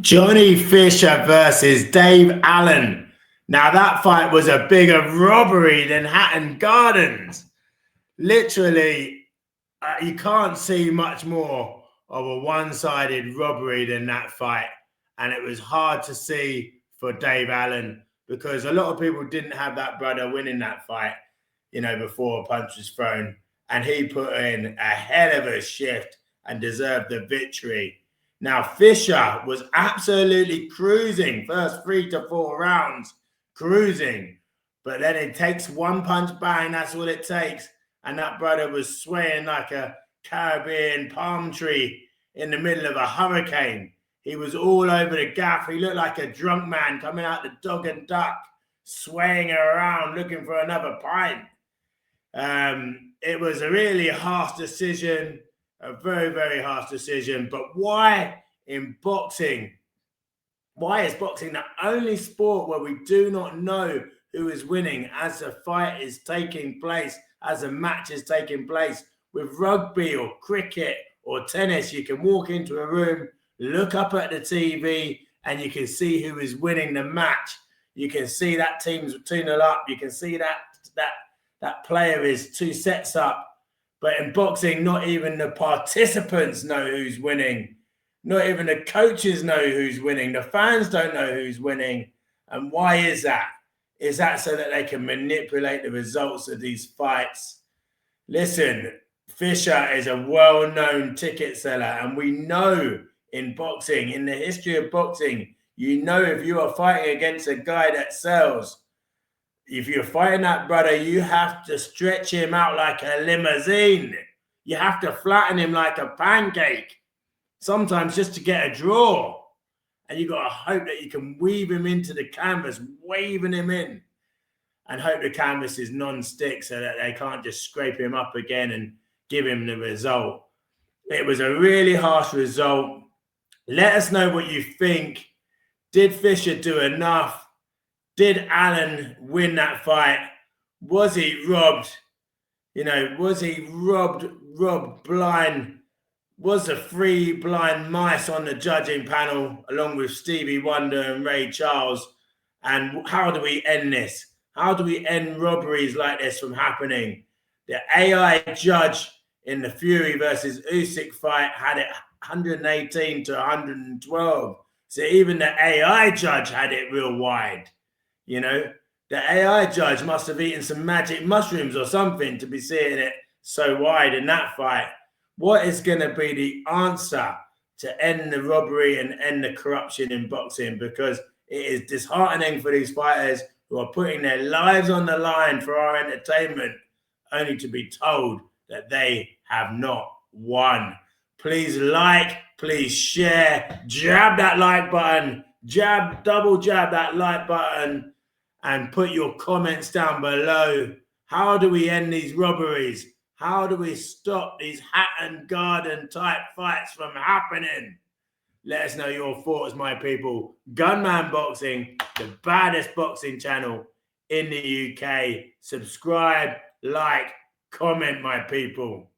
Johnny Fisher versus Dave Allen. Now, that fight was a bigger robbery than Hatton Gardens. Literally, you can't see much more of a one-sided robbery than that fight. And it was hard to see for Dave Allen because a lot of people didn't have that brother winning that fight, before a punch was thrown. And he put in a hell of a shift and deserved the victory. Now, Fisher was absolutely cruising first 3 to 4 rounds, cruising. But then it takes one punch bang, that's all it takes. And that brother was swaying like a Caribbean palm tree in the middle of a hurricane. He was all over the gaff. He looked like a drunk man coming out the Dog and Duck, swaying around looking for another pint. It was a really harsh decision, a very, very harsh decision. But why in boxing? Why is boxing the only sport where we do not know who is winning as a fight is taking place, as a match is taking place? With rugby or cricket or tennis, you can walk into a room, look up at the TV, and you can see who is winning the match. You can see that team's 2-0 up. You can see that player is 2 sets up. But in boxing, not even the participants know who's winning. Not even the coaches know who's winning. The fans don't know who's winning. And why is that? Is that so that they can manipulate the results of these fights? Listen, Fisher is a well-known ticket seller. And we know in boxing, in the history of boxing, if you are fighting against a guy that sells, if you're fighting that brother, you have to stretch him out like a limousine. You have to flatten him like a pancake, sometimes just to get a draw. And you got to hope that you can weave him into the canvas, waving him in, and hope the canvas is non-stick so that they can't just scrape him up again and give him the result. It was a really harsh result. Let us know what you think. Did Fisher do enough? Did Allen win that fight? Was he robbed? Was he robbed blind? Was the 3 blind mice on the judging panel, along with Stevie Wonder and Ray Charles? And how do we end this? How do we end robberies like this from happening? The AI judge in the Fury versus Usyk fight had it 118 to 112. So even the AI judge had it real wide. The AI judge must have eaten some magic mushrooms or something to be seeing it so wide in that fight. What is going to be the answer to end the robbery and end the corruption in boxing? Because it is disheartening for these fighters who are putting their lives on the line for our entertainment, only to be told that they have not won. Please like, please share, jab that like button, double jab that like button, and put your comments down below. How do we end these robberies? How do we stop these Hatton Garden type fights from happening? Let us know your thoughts, my people. Gunman Boxing, the baddest boxing channel in the UK. Subscribe, like, comment, my people.